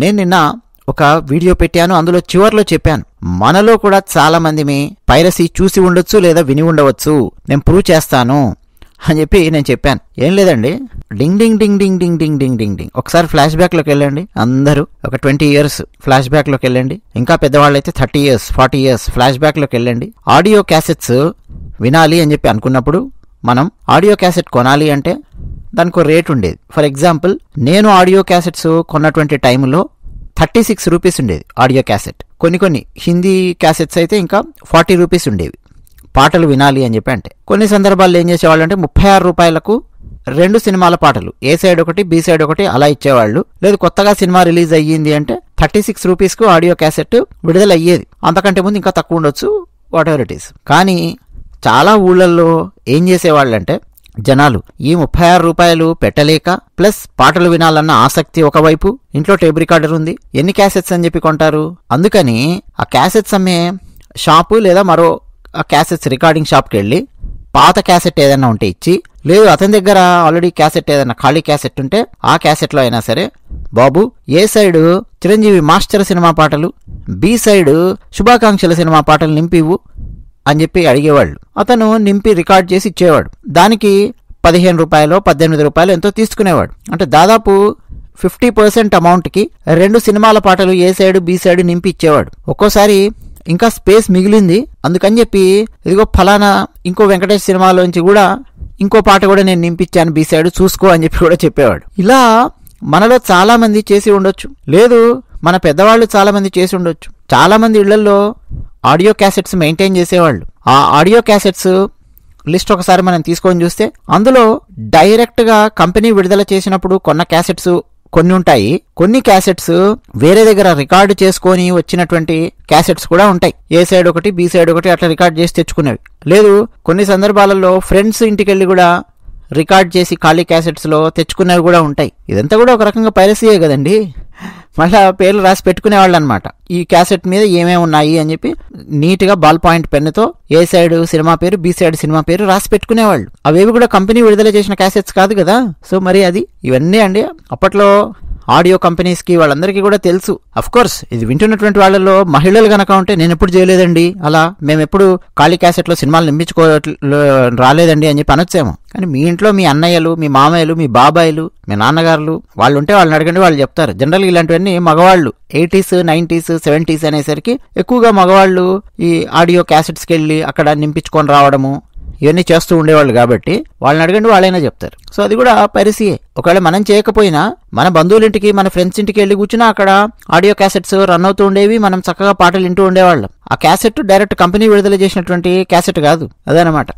నేను నిన్న ఒక వీడియో పెట్టాను, అందులో చివర్లో చెప్పాను, మనలో కూడా చాలా మంది పైరసీ చూసి ఉండొచ్చు లేదా విని ఉండవచ్చు, నేను ప్రూవ్ చేస్తాను అని చెప్పి నేను చెప్పాను. ఏం లేదండి, డింగ్ డింగ్ డింగ్ డింగ్ డింగ్ డింగ్ డింగ్ డింగ్ డింగ్ ఒకసారి ఫ్లాష్ బ్యాక్ లోకి వెళ్ళండి. అందరూ ఒక 20 years ఫ్లాష్ బ్యాక్ లోకి వెళ్ళండి. ఇంకా పెద్దవాళ్ళైతే 30 years 40 years ఫ్లాష్ బ్యాక్ లోకి వెళ్ళండి. ఆడియో క్యాసెట్స్ వినాలి అని చెప్పి అనుకున్నప్పుడు మనం ఆడియో క్యాసెట్ కొనాలి అంటే దానికి రేట్ ఉండేది. ఫర్ ఎగ్జాంపుల్, నేను ఆడియో క్యాసెట్స్ కొన్నటువంటి టైంలో 36 రూపీస్ ఉండేది ఆడియో క్యాసెట్. కొన్ని హిందీ క్యాసెట్స్ అయితే ఇంకా 40 రూపీస్ ఉండేవి పాటలు వినాలి అని చెప్పి. అంటే కొన్ని సందర్భాల్లో ఏం చేసేవాళ్ళు అంటే 36 రూపాయలకు 2 సినిమాల పాటలు, ఏ సైడ్ ఒకటి బి సైడ్ ఒకటి అలా ఇచ్చేవాళ్ళు. లేదు కొత్తగా సినిమా రిలీజ్ అయ్యింది అంటే 36 రూపీస్కు ఆడియో క్యాసెట్ విడుదల అయ్యేది. అంతకంటే ముందు ఇంకా తక్కువ ఉండొచ్చు, వాట్ ఎవర్ ఇట్ ఈస్. కానీ చాలా ఊళ్ళల్లో ఏం చేసేవాళ్ళంటే జనాలు ఈ 36 రూపాయలు పెట్టలేక ప్లస్ పాటలు వినాలన్న ఆసక్తి ఒకవైపు, ఇంట్లో టేప్ రికార్డర్ ఉంది, ఎన్ని క్యాసెట్స్ అని చెప్పి కొంటారు. అందుకని ఆ క్యాసెట్స్ అమ్మే షాపు లేదా మరో ఆ క్యాసెట్స్ రికార్డింగ్ షాప్కి వెళ్ళి పాత క్యాసెట్ ఏదైనా ఉంటే ఇచ్చి, లేదు అతని దగ్గర ఆల్రెడీ క్యాసెట్ ఏదైనా ఖాళీ క్యాసెట్ ఉంటే ఆ క్యాసెట్లో అయినా సరే, బాబు ఏ సైడు చిరంజీవి మాస్టర్ సినిమా పాటలు, బి సైడు శుభాకాంక్షల సినిమా పాటలు నింపివు అని చెప్పి అడిగేవాళ్ళు. అతను నింపి రికార్డ్ చేసి ఇచ్చేవాడు. దానికి 15 రూపాయలు 18 రూపాయలు ఎంతో తీసుకునేవాడు. అంటే దాదాపు 50% అమౌంట్కి 2 సినిమాల పాటలు ఏ సైడు బి సైడు నింపి ఇచ్చేవాడు. ఒక్కోసారి ఇంకా స్పేస్ మిగిలింది అందుకని చెప్పి, ఇదిగో ఫలానా ఇంకో వెంకటేష్ సినిమాలోంచి కూడా ఇంకో పాట కూడా నేను నింపించాను బి సైడ్ చూసుకో అని చెప్పి కూడా చెప్పేవాడు. ఇలా మనలో చాలా మంది చేసి ఉండొచ్చు, లేదు మన పెద్దవాళ్ళు చాలా మంది చేసి ఉండొచ్చు. చాలా మంది ఇళ్లలో ఆడియో క్యాసెట్స్ మెయింటైన్ చేసేవాళ్ళు. ఆ ఆడియో క్యాసెట్స్ లిస్ట్ ఒకసారి మనం తీసుకొని చూస్తే అందులో డైరెక్ట్గా కంపెనీ విడుదల చేసినప్పుడు కొన్న క్యాసెట్స్ కొన్ని ఉంటాయి. కొన్ని క్యాసెట్స్ వేరే దగ్గర రికార్డు చేసుకొని వచ్చినటువంటి క్యాసెట్స్ కూడా ఉంటాయి. ఏ సైడ్ ఒకటి బి సైడ్ ఒకటి అట్లా రికార్డ్ చేసి తెచ్చుకునేవి. లేదు కొన్ని సందర్భాలలో ఫ్రెండ్స్ ఇంటికి వెళ్ళి కూడా రికార్డ్ చేసి ఖాళీ క్యాసెట్స్ లో తెచ్చుకునేవి కూడా ఉంటాయి. ఇదంతా కూడా ఒక రకంగా పైరసీయే కదండి. మళ్ళా పేర్లు రాసి పెట్టుకునేవాళ్ళు అనమాట. ఈ క్యాసెట్ మీద ఏమేమి ఉన్నాయి అని చెప్పి నీట్గా బాల్ పాయింట్ పెన్నుతో ఏ సైడ్ సినిమా పేరు బి సైడ్ సినిమా పేరు రాసి పెట్టుకునేవాళ్ళు. అవేవి కూడా కంపెనీ విడుదల చేసిన క్యాసెట్స్ కాదు కదా. సో మరి అది ఇవన్నీ అండి అప్పట్లో ఆడియో కంపెనీస్కి వాళ్ళందరికీ కూడా తెలుసు. అఫ్ కోర్స్ ఇది వింటున్నటువంటి వాళ్ళలో మహిళలు గనక ఉంటే నేను ఎప్పుడు చేయలేదండి, అలా మేము ఎప్పుడు ఖాళీ క్యాసెట్లో సినిమాలు నింపించుకో రాలేదండి అని చెప్పి అనొచ్చేమో. కానీ మీ ఇంట్లో మీ అన్నయ్యలు, మీ మామయ్యలు, మీ బాబాయిలు, మీ నాన్నగారులు వాళ్ళు ఉంటే వాళ్ళని అడగండి, వాళ్ళు చెప్తారు. జనరల్గా ఇలాంటివన్నీ మగవాళ్ళు 80s 90s 70s అనేసరికి ఎక్కువగా మగవాళ్ళు ఈ ఆడియో క్యాసెట్స్కి వెళ్ళి అక్కడ నింపించుకొని రావడము ఇవన్నీ చేస్తూ ఉండేవాళ్ళు కాబట్టి వాళ్ళని అడగండి, వాళ్ళైనా చెప్తారు. సో అది కూడా పైరసీయే. ఒకవేళ మనం చేయకపోయినా మన బంధువులింటికి మన ఫ్రెండ్స్ ఇంటికి వెళ్ళి కూర్చున్నా అక్కడ ఆడియో క్యాసెట్స్ రన్ అవుతూ ఉండేవి, మనం చక్కగా పాటలు వింటూ ఉండేవాళ్ళం. ఆ క్యాసెట్ డైరెక్ట్ కంపెనీ విడుదల చేసినటువంటి క్యాసెట్ కాదు, అదనమాట.